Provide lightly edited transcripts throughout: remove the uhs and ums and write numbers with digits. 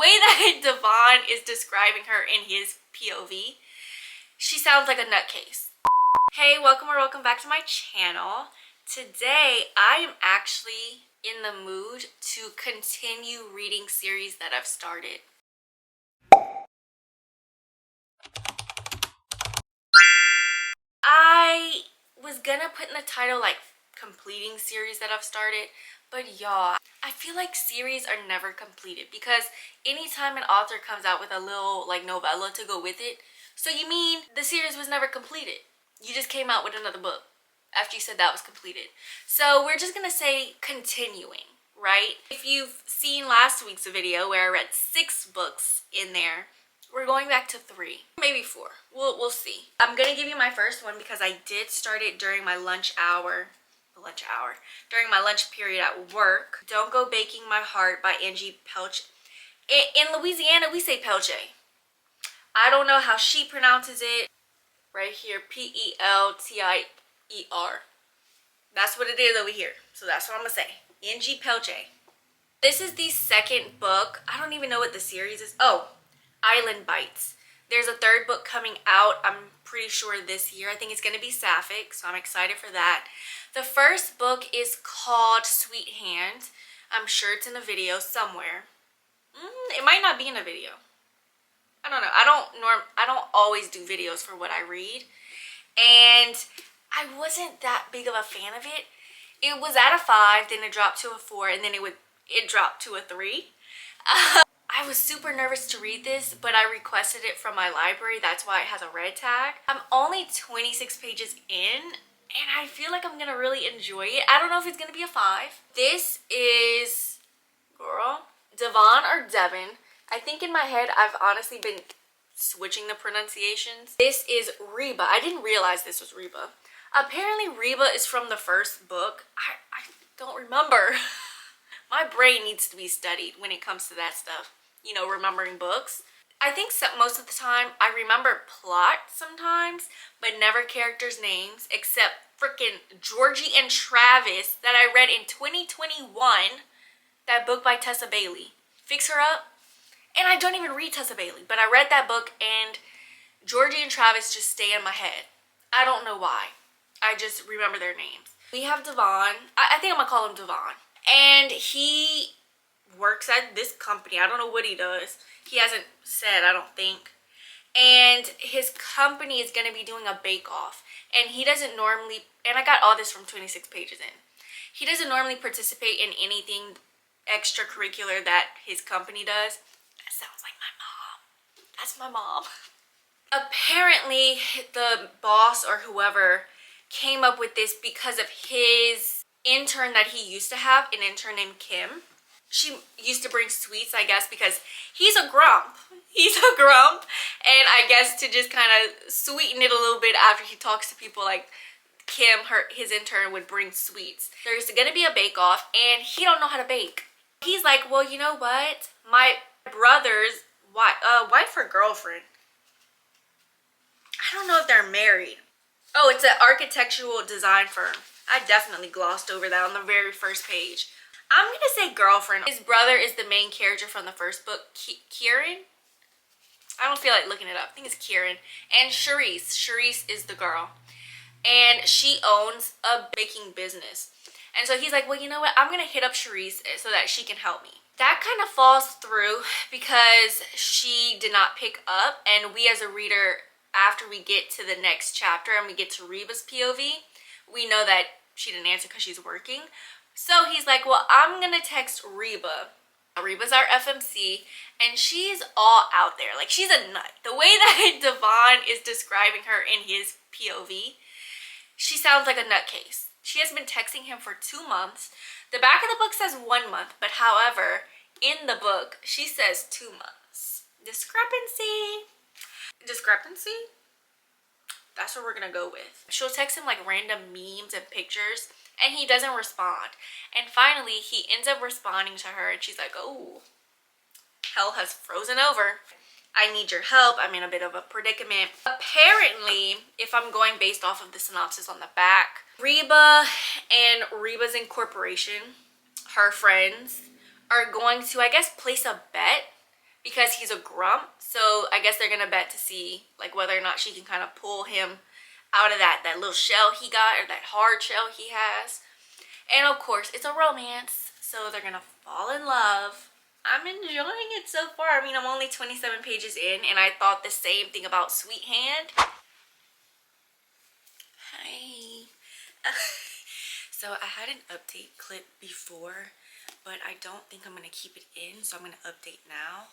way that Devon is describing her in his POV, she sounds like a nutcase. Hey, welcome or welcome back to my channel. Today, I am actually in the mood to continue reading series that I've started. I was gonna put in the title like completing series that I've started, but y'all, I feel like series are never completed because anytime an author comes out with a little like novella to go with it, so you mean the series was never completed? You just came out with another book after you said that was completed. So we're just gonna say continuing, right? If you've seen last week's video where I read 6 books in there, we're going back to 3, maybe 4. We'll see. I'm gonna give you my first one because I did start it during my lunch hour. During my lunch period at work. Don't Go Baking My Heart by Angie Pelche. In Louisiana, we say Pelche. I don't know how she pronounces it. Right here, Peltier. That's what it is over here. So that's what I'm gonna say. Angie Pelche. This is the second book. I don't even know what the series is. Oh, Island Bites. There's a 3rd book coming out, I'm pretty sure this year. I think it's going to be sapphic, so I'm excited for that. The first book is called Sweet Hand. I'm sure it's in a video somewhere. It might not be in a video. I don't know. I don't always do videos for what I read. And I wasn't that big of a fan of it. It was at a 5, then it dropped to a 4, and then it dropped to a 3. I was super nervous to read this, but I requested it from my library. That's why it has a red tag. I'm only 26 pages in, and I feel like I'm gonna really enjoy it. I don't know if it's gonna be a 5. This is, girl, Devon or Devon. I think in my head, I've honestly been switching the pronunciations. This is Reba. I didn't realize this was Reba. Apparently, Reba is from the first book. I don't remember. My brain needs to be studied when it comes to that stuff. You know, remembering books. I think most of the time I remember plot sometimes, but never characters' names, except freaking Georgie and Travis that I read in 2021. That book by Tessa Bailey. Fix Her Up. And I don't even read Tessa Bailey, but I read that book and Georgie and Travis just stay in my head. I don't know why. I just remember their names. We have Devon. I think I'm gonna call him Devon. And he works at this company. I don't know what he does. He hasn't said, I don't think. And his company is going to be doing a bake-off. And he doesn't normally, and I got all this from 26 pages in. He doesn't normally participate in anything extracurricular that his company does. That sounds like my mom. That's my mom. Apparently, the boss or whoever came up with this because of his intern that he used to have, an intern named Kim. She used to bring sweets, I guess, because he's a grump. He's a grump. And I guess to just kind of sweeten it a little bit after he talks to people like Kim, his intern, would bring sweets. There's going to be a bake-off, and he don't know how to bake. He's like, well, you know what? My brother's wife or girlfriend. I don't know if they're married. Oh, it's an architectural design firm. I definitely glossed over that on the very first page. I'm going to say girlfriend. His brother is the main character from the first book, Kieran. I don't feel like looking it up. I think it's Kieran. And Charisse. Charisse is the girl. And she owns a baking business. And so he's like, well, you know what? I'm going to hit up Charisse so that she can help me. That kind of falls through because she did not pick up. And we as a reader, after we get to the next chapter and we get to Reba's POV, we know that she didn't answer because she's working. So he's like, well, I'm going to text Reba. Reba's our FMC, and she's all out there. Like, she's a nut. The way that Devon is describing her in his POV, she sounds like a nutcase. She has been texting him for 2 months. The back of the book says 1 month, but however, in the book, she says 2 months. Discrepancy. Discrepancy? That's what we're gonna go with. She'll text him like random memes and pictures, and he doesn't respond. And finally, he ends up responding to her, and she's like, oh, hell has frozen over. I need your help. I'm in a bit of a predicament. Apparently, if I'm going based off of the synopsis on the back, Reba and Reba's Incorporation, her friends, are going to, I guess, place a bet because he's a grump. So I guess they're gonna bet to see like whether or not she can kind of pull him out of that little shell he got, or that hard shell he has. And of course it's a romance, so they're gonna fall in love. I'm enjoying it so far. I mean, I'm only 27 pages in, and I thought the same thing about Sweet Hand. Hi. So I had an update clip before, but I don't think I'm gonna keep it in, so I'm gonna update now.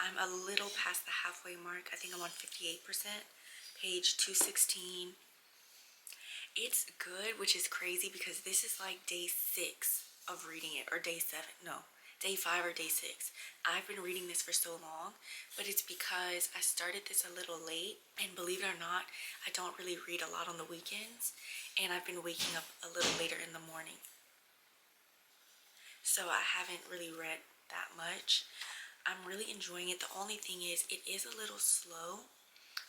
I'm a little past the halfway mark. I think I'm on 58%, page 216. It's good, which is crazy because this is like day 6 of reading it, or day 7. No, day 5 or day 6. I've been reading this for so long, but it's because I started this a little late, and believe it or not, I don't really read a lot on the weekends, and I've been waking up a little later in the morning, so I haven't really read that much. I'm really enjoying it. The only thing is, it is a little slow,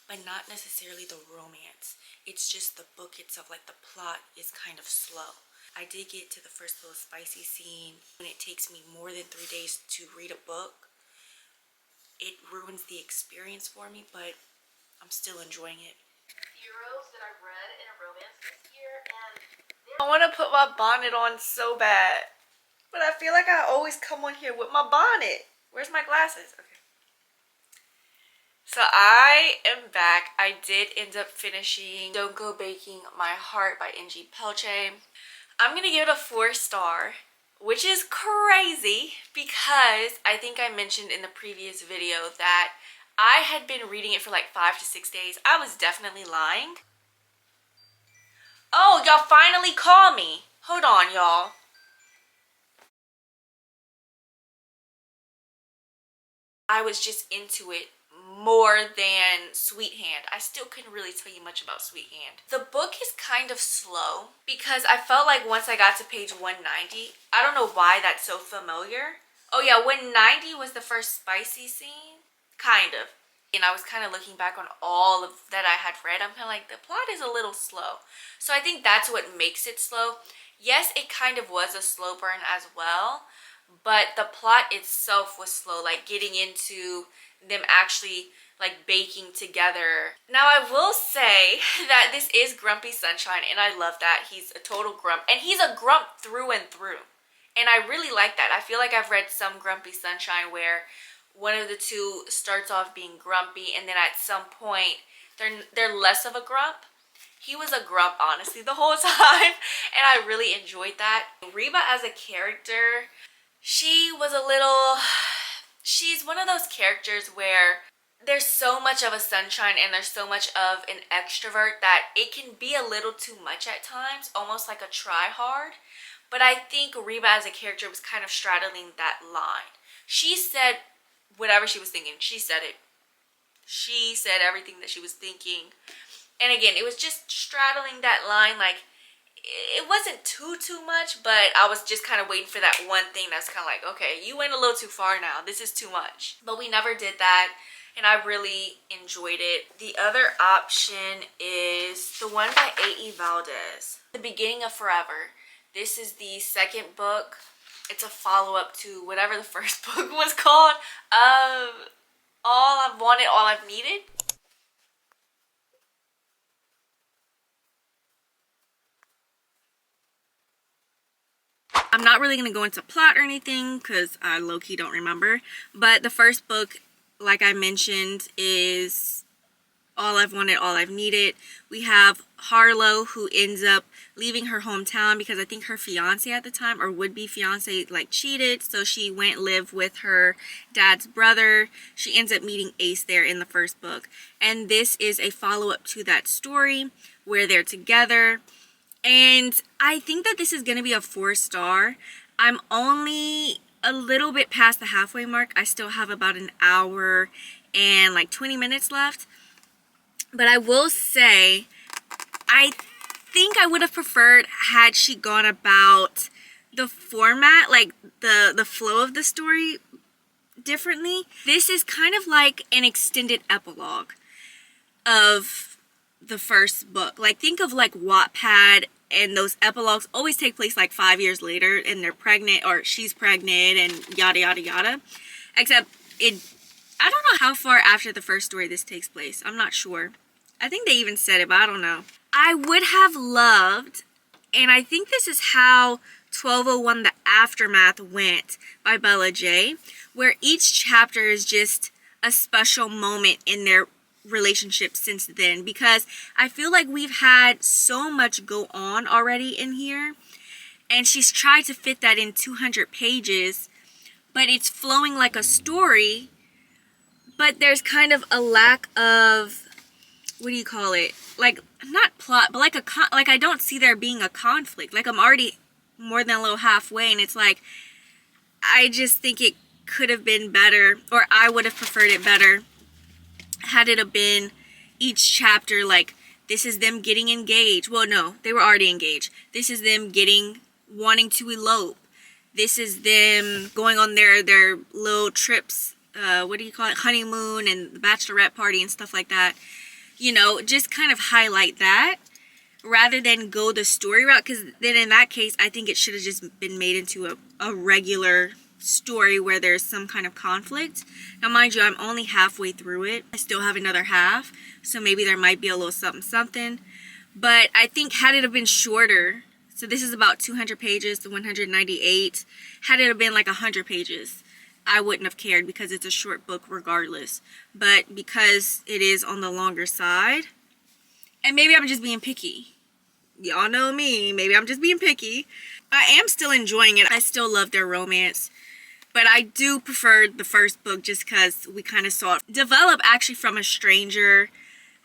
but not necessarily the romance. It's just the book itself, like the plot is kind of slow. I did get to the first little spicy scene. When it takes me more than 3 days to read a book, it ruins the experience for me, but I'm still enjoying it. Heroes that I read in a romance this year, and I want to put my bonnet on so bad, but I feel like I always come on here with my bonnet. Where's my glasses? Okay. So I am back. I did end up finishing Don't Go Baking My Heart by N.G. Pelche. I'm gonna give it a 4-star, which is crazy because I think I mentioned in the previous video that I had been reading it for like 5 to 6 days. I was definitely lying. Oh, y'all finally call me. Hold on, y'all. I was just into it more than Sweet Hand. I still couldn't really tell you much about Sweet Hand. The book is kind of slow because I felt like once I got to page 190, I don't know why that's so familiar. Oh yeah, 190 was the first spicy scene, kind of. And I was kind of looking back on all of that I had read. I'm kind of like, the plot is a little slow. So I think that's what makes it slow. Yes, it kind of was a slow burn as well, but the plot itself was slow, like getting into them actually like baking together. Now I will say that this is Grumpy Sunshine, and I love that. He's a total grump, and he's a grump through and through, and I really like that. I feel like I've read some Grumpy Sunshine where one of the two starts off being grumpy, and then at some point they're less of a grump. He was a grump, honestly, the whole time, and I really enjoyed that. Reba as a character, she's one of those characters where there's so much of a sunshine and there's so much of an extrovert that it can be a little too much at times, almost like a try-hard. But I think Reba as a character was kind of straddling that line. She said whatever she was thinking. She said it. She said everything that she was thinking. And again, it was just straddling that line. Like, it wasn't too much, but I was just kind of waiting for that one thing that's kind of like, okay, you went a little too far now. This is too much. But we never did that, and I really enjoyed it. The other option is the one by A.E. Valdez, The Beginning of Forever. This is the second book. It's a follow-up to whatever the first book was called. All I've Wanted, All I've Needed. I'm not really going to go into plot or anything because I low-key don't remember. But the first book, like I mentioned, is All I've Wanted, All I've Needed. We have Harlow, who ends up leaving her hometown because I think her fiance at the time, or would-be fiance, like cheated. So she went live with her dad's brother. She ends up meeting Ace there in the first book. And this is a follow-up to that story where they're together. And I think that this is going to be a 4-star. I'm only a little bit past the halfway mark. I still have about an hour and like 20 minutes left. But I will say, I think I would have preferred had she gone about the format, like the flow of the story differently. This is kind of like an extended epilogue of the first book. Like, think of like Wattpad, and those epilogues always take place like 5 years later, and they're pregnant, or she's pregnant, and yada yada yada. Except I don't know how far after the first story this takes place. I'm not sure. I think they even said it, but I don't know. I would have loved, and I think this is how 1201 The Aftermath went by Bella J, where each chapter is just a special moment in their relationship since then, because I feel like we've had so much go on already in here, and she's tried to fit that in 200 pages, but it's flowing like a story, but there's kind of a lack of, what do you call it, like, not plot, but like like I don't see there being a conflict. Like, I'm already more than a little halfway, and it's like, I just think it could have been better, or I would have preferred it better had it have been each chapter like, this is them getting engaged. Well, no, they were already engaged. This is them wanting to elope. This is them going on their little trips, what do you call it, honeymoon and the bachelorette party and stuff like that. You know, just kind of highlight that rather than go the story route, because then in that case, I think it should have just been made into a regular story where there's some kind of conflict. Now, mind you, I'm only halfway through it. I still have another half, so maybe there might be a little something. But I think had it have been shorter, so this is about 200 pages to 198. Had it have been like 100 pages, I wouldn't have cared, because it's a short book regardless. But because it is on the longer side, and maybe I'm just being picky. Y'all know me, maybe I'm just being picky. I am still enjoying it. I still love their romance. But I do prefer the first book just because we kind of saw it develop actually from a stranger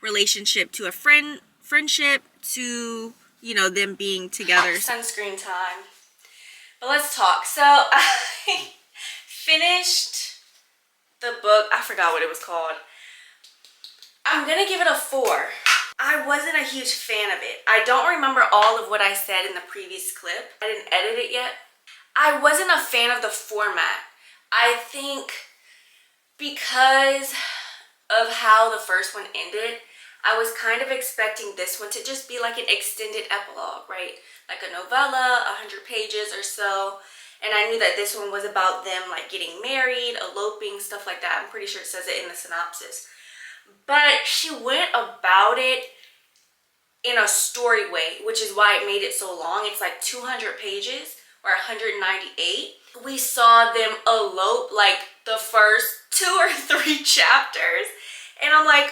relationship to a friendship to, you know, them being together. Sunscreen time. But let's talk. So I finished the book. I forgot what it was called. I'm going to give it a 4. I wasn't a huge fan of it. I don't remember all of what I said in the previous clip. I didn't edit it yet. I wasn't a fan of the format. I think because of how the first one ended, I was kind of expecting this one to just be like an extended epilogue, right? Like a novella, 100 pages or so. And I knew that this one was about them like getting married, eloping, stuff like that. I'm pretty sure it says it in the synopsis. But she went about it in a story way, which is why it made it so long. It's like 200 pages or 198. We saw them elope like the first 2 or 3 chapters. And I'm like,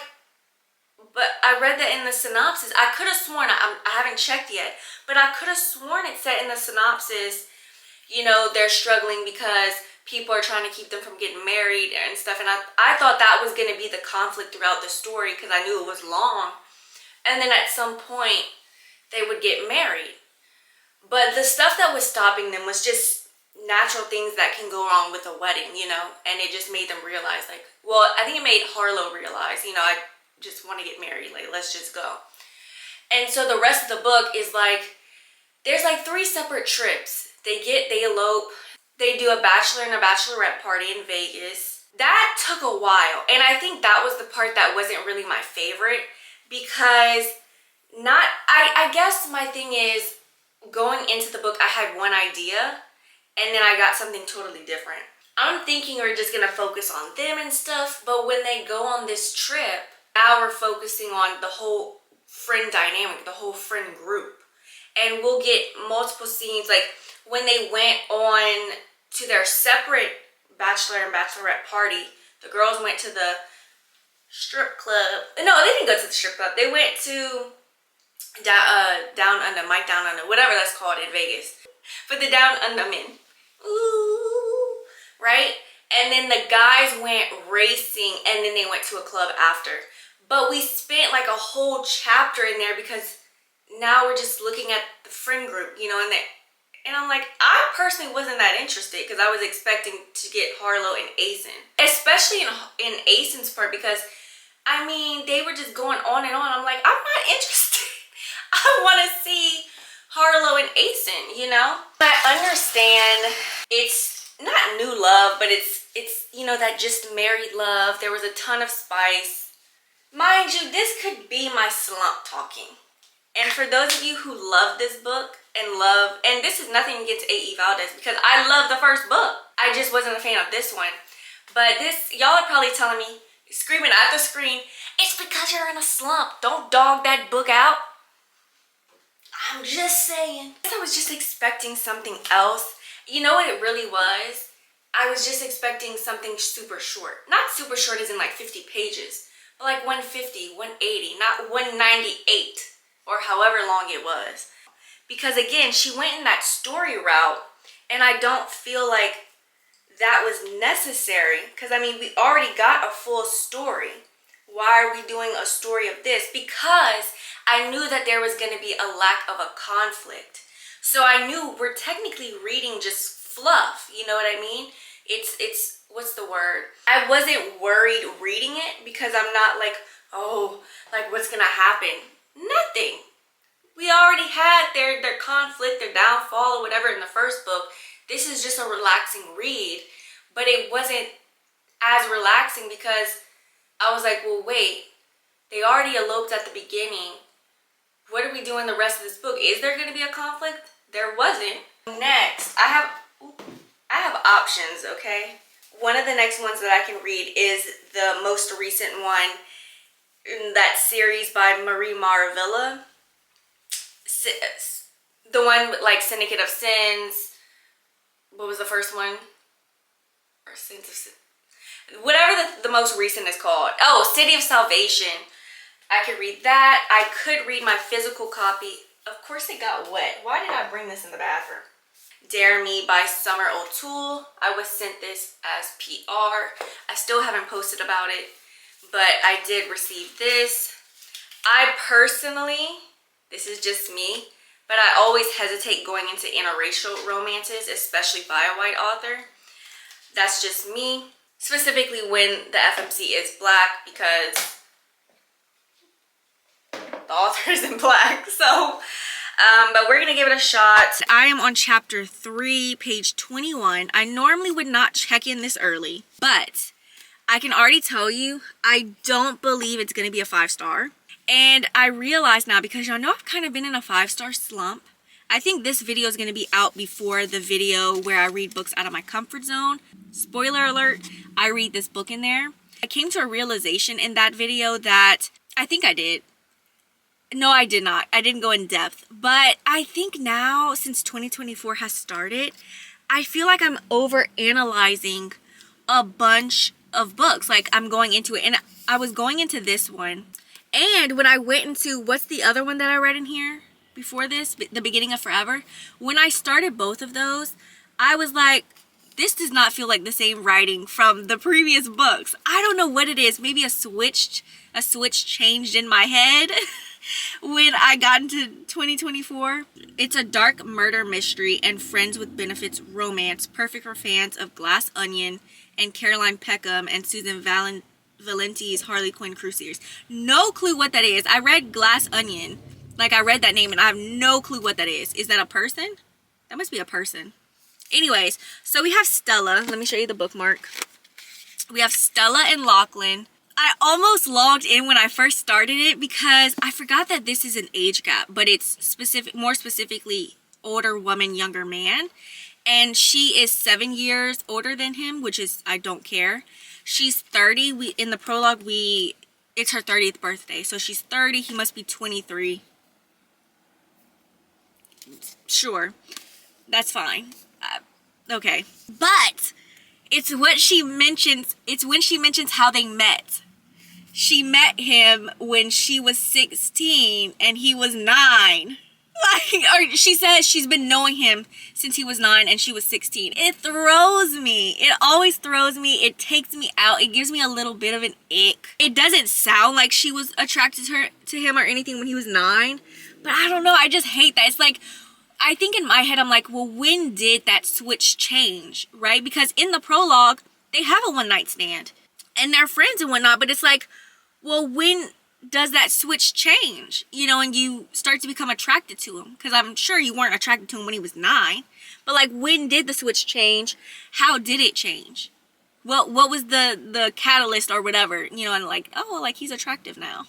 but I read that in the synopsis. I could have sworn, I haven't checked yet, but I could have sworn it said in the synopsis, you know, they're struggling because people are trying to keep them from getting married and stuff. And I thought that was going to be the conflict throughout the story because I knew it was long. And then at some point, they would get married. But the stuff that was stopping them was just natural things that can go wrong with a wedding, you know? And it just made them realize, like, well, I think it made Harlow realize, you know, I just want to get married, like, let's just go. And so the rest of the book is like, there's like 3 separate trips. They elope, they do a bachelor and a bachelorette party in Vegas. That took a while. And I think that was the part that wasn't really my favorite because I guess my thing is going into the book, I had one idea and then I got something totally different. I'm thinking we're just gonna focus on them and stuff, but when they go on this trip, now we're focusing on the whole friend dynamic, the whole friend group. And we'll get multiple scenes, like when they went on to their separate bachelor and bachelorette party, the girls went to the strip club. No, they didn't go to the strip club. They went to Down Under, Mike Down Under, whatever that's called in Vegas. For the Down Under men. Ooh, right? And then the guys went racing and then they went to a club after. But we spent like a whole chapter in there because now we're just looking at the friend group, you know, and I'm like, I personally wasn't that interested because I was expecting to get Harlow and Asen. Especially in Asen's part because, I mean, they were just going on and on. I'm like, I'm not interested. I want to see Harlow and Asen, you know? I understand it's not new love, but it's you know, that just married love. There was a ton of spice. Mind you, this could be my slump talking. And for those of you who love this book and this is nothing against A.E. Valdez because I love the first book. I just wasn't a fan of this one. But this, y'all are probably telling me, screaming at the screen, it's because you're in a slump. Don't dog that book out. I'm just saying. I was just expecting something else. You know what it really was? I was just expecting something super short. Not super short as in like 50 pages, but like 150, 180, not 198 or however long it was. Because again, she went in that story route and I don't feel like that was necessary. Because I mean, we already got a full story. Why are we doing a story of this? Because I knew that there was going to be a lack of a conflict. So I knew we're technically reading just fluff. You know what I mean? It's what's the word? I wasn't worried reading it because I'm not like, oh, like what's going to happen? Nothing. We already had their conflict, their downfall or whatever in the first book. This is just a relaxing read. But it wasn't as relaxing because I was like, well, wait, they already eloped at the beginning. What are we doing the rest of this book? Is there going to be a conflict? There wasn't. Next, I have options, okay? One of the next ones that I can read is the most recent one in that series by Marie Maravilla. The one with like Syndicate of Sins. What was the first one? Or Sins of Sin. Whatever the most recent is called. Oh, City of Salvation. I could read that. I could read my physical copy. Of course it got wet. Why did I bring this in the bathroom? Dare Me by Summer O'Toole. I was sent this as PR. I still haven't posted about it, but I did receive this. I personally, this is just me, but I always hesitate going into interracial romances, especially by a white author. That's just me. Specifically when the FMC is black, because the author isn't black. So, but we're gonna give it a shot. I am on chapter 3, page 21. I normally would not check in this early, but I can already tell you, I don't believe it's gonna be a 5-star. And I realize now, because y'all know I've kind of been in a 5-star slump. I think this video is going to be out before the video where I read books out of my comfort zone. Spoiler alert, I read this book in there. I came to a realization in that video that I think I did. No, I did not. I didn't go in depth. But I think now, since 2024 has started, I feel like I'm over-analyzing a bunch of books. Like, I'm going into it. And I was going into this one. And when I went into, what's the other one that I read in here before this? The Beginning of Forever. When I started both of those, I was like, this does not feel like the same writing from the previous books. I don't know what it is. Maybe a switch changed in my head when I got into 2024. It's a dark murder mystery and friends with benefits romance, perfect for fans of Glass Onion and Caroline Peckham and Susan Valenti's Harley Quinn Crusaders. No clue what that is. I read Glass Onion. Like, I read that name and I have no clue what that is. Is that a person? That must be a person. Anyways, so we have Stella. Let me show you the bookmark. We have Stella and Lachlan. I almost logged in when I first started it because I forgot that this is an age gap, but it's more specifically older woman, younger man. And she is 7 years older than him, which is, I don't care. She's 30. In the prologue, it's her 30th birthday. So she's 30. He must be 23. Sure. That's fine. Okay. But it's what she mentions. It's when she mentions how they met. She met him when she was 16 and he was 9. Or she says she's been knowing him since he was 9 and she was 16. It throws me. It always throws me. It takes me out. It gives me a little bit of an ick. It doesn't sound like she was attracted to him or anything when he was 9. But I don't know. I just hate that. It's like, I think in my head, I'm like, well, when did that switch change, right? Because in the prologue, they have a one-night stand. And they're friends and whatnot. But it's like, well, when does that switch change? You know, and you start to become attracted to him. Because I'm sure you weren't attracted to him when he was 9. But, like, when did the switch change? How did it change? Well, what was the catalyst or whatever? You know, and like, oh, like, he's attractive now.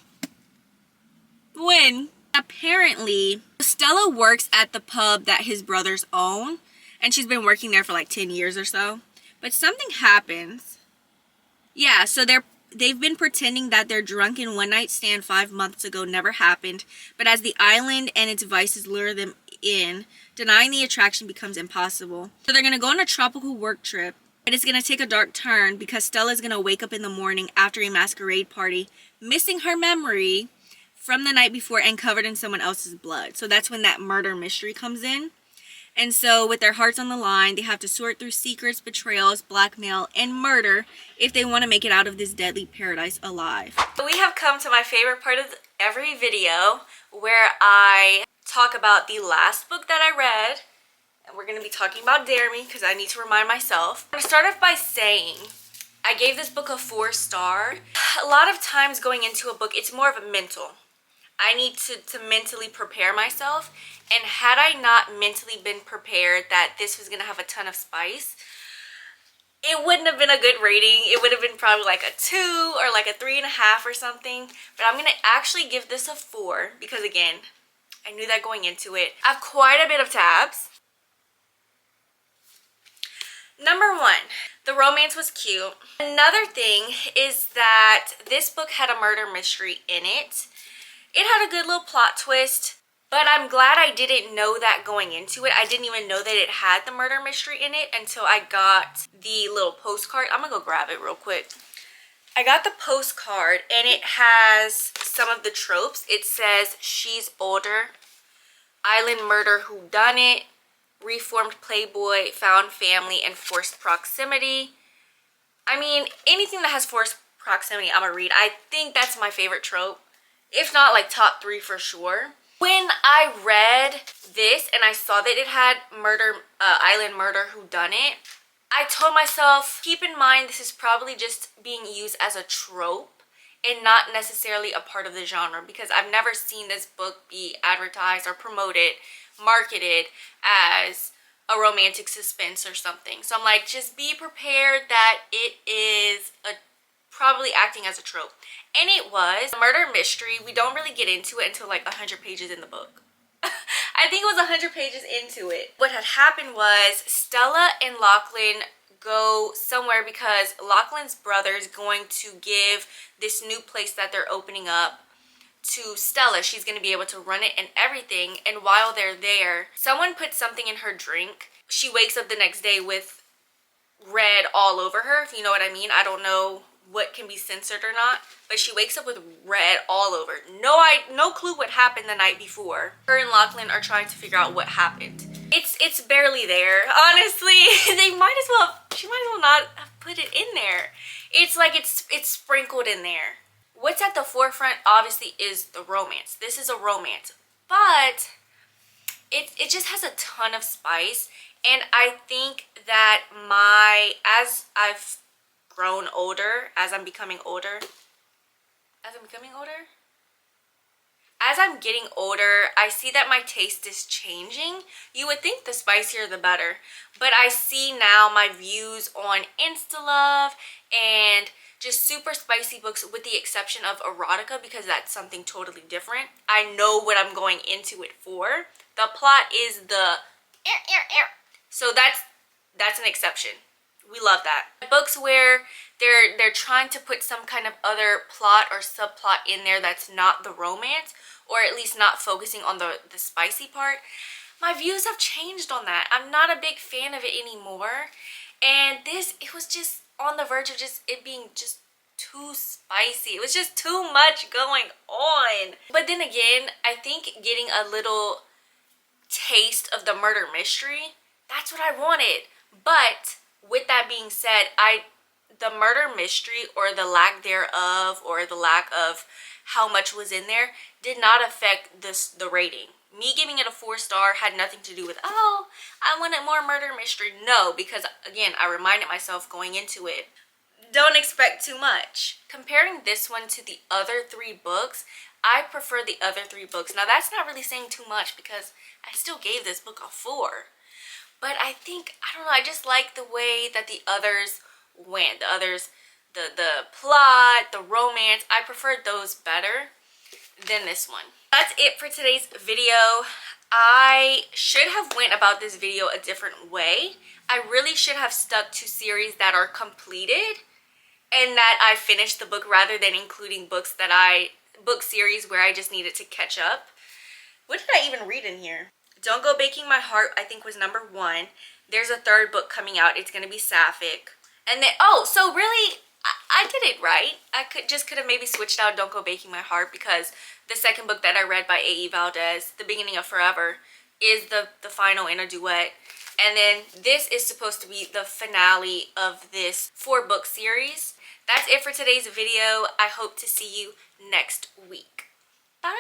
When? Apparently, Stella works at the pub that his brothers own, and she's been working there for like 10 years or so. But something happens Yeah, so they've been pretending that their drunken one-night stand 5 months ago never happened, but as the island and its vices lure them in, denying the attraction becomes impossible. So they're gonna go on a tropical work trip, but it's gonna take a dark turn because Stella's gonna wake up in the morning after a masquerade party, missing her memory from the night before and covered in someone else's blood. So that's when that murder mystery comes in. And so with their hearts on the line, they have to sort through secrets, betrayals, blackmail, and murder if they want to make it out of this deadly paradise alive. We have come to my favorite part of every video, where I talk about the last book that I read. And we're going to be talking about Dare Me because I need to remind myself. I'm going to start off by saying I gave this book a 4-star. A lot of times going into a book, it's more of a mental. I need to mentally prepare myself, and had I not mentally been prepared that this was going to have a ton of spice, it wouldn't have been a good rating. It would have been probably like a 2 or like a 3.5 or something, but I'm going to actually give this a 4 because, again, I knew that going into it. I have quite a bit of tabs. Number 1, the romance was cute. Another thing is that this book had a murder mystery in it. It had a good little plot twist, but I'm glad I didn't know that going into it. I didn't even know that it had the murder mystery in it until I got the little postcard. I'm gonna go grab it real quick. I got the postcard and it has some of the tropes. It says she's older, island murder whodunit, reformed playboy, found family, and forced proximity. I mean, anything that has forced proximity, I'm gonna read. I think that's my favorite trope. If not, like top 3 for sure. When I read this and I saw that it had island murder whodunit, I told myself, keep in mind this is probably just being used as a trope and not necessarily a part of the genre, because I've never seen this book be advertised or promoted, marketed as a romantic suspense or something. So I'm like, just be prepared that it is probably acting as a trope. And it was a murder mystery. We don't really get into it until like 100 pages in the book. I think it was 100 pages into it. What had happened was Stella and Lachlan go somewhere because Lachlan's brother is going to give this new place that they're opening up to Stella. She's going to be able to run it and everything. And while they're there, someone put something in her drink. She wakes up the next day with red all over her, if you know what I mean. I don't know what can be censored or not, but she wakes up with red all over. No clue what happened the night before. Her and Lachlan are trying to figure out what happened. It's barely there, honestly. She might as well not have put it in there. It's like it's sprinkled in there. What's at the forefront obviously is the romance. This is a romance, but it just has a ton of spice. And I think that as I've grown older, as I'm becoming older, as I'm getting older, I see that my taste is changing. You would think the spicier the better, but I see now my views on Insta-love and just super spicy books, with the exception of erotica, because that's something totally different. I know what I'm going into it for. The plot is so that's an exception. We love that. Books where they're trying to put some kind of other plot or subplot in there that's not the romance, or at least not focusing on the spicy part. My views have changed on that. I'm not a big fan of it anymore. And it was just on the verge of just it being just too spicy. It was just too much going on. But then again, I think getting a little taste of the murder mystery, that's what I wanted. But with that being said, the murder mystery, or the lack thereof, or the lack of how much was in there, did not affect the rating. Me giving it a 4-star had nothing to do with, oh, I wanted more murder mystery. No, because again, I reminded myself going into it, don't expect too much. Comparing this one to the other 3 books, I prefer the other 3 books. Now that's not really saying too much, because I still gave this book a 4. But I think, I don't know, I just like the way that the others went. The plot, the romance, I preferred those better than this one. That's it for today's video. I should have went about this video a different way. I really should have stuck to series that are completed and that I finished the book rather than including book series where I just needed to catch up. What did I even read in here? Don't Go Baking My Heart, I think, was number 1. There's a third book coming out. It's gonna be Sapphic. And then, oh, so really, I did it right. I could have maybe switched out Don't Go Baking My Heart, because the second book that I read by A.E. Valdez, The Beginning of Forever, is the final in a duet. And then this is supposed to be the finale of this 4-book series. That's it for today's video. I hope to see you next week. Bye!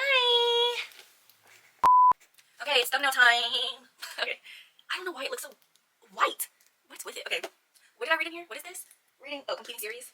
Okay, it's thumbnail time. Okay. I don't know why it looks so white. What's with it? Okay. What did I read in here? What is this? Reading, oh, completing series.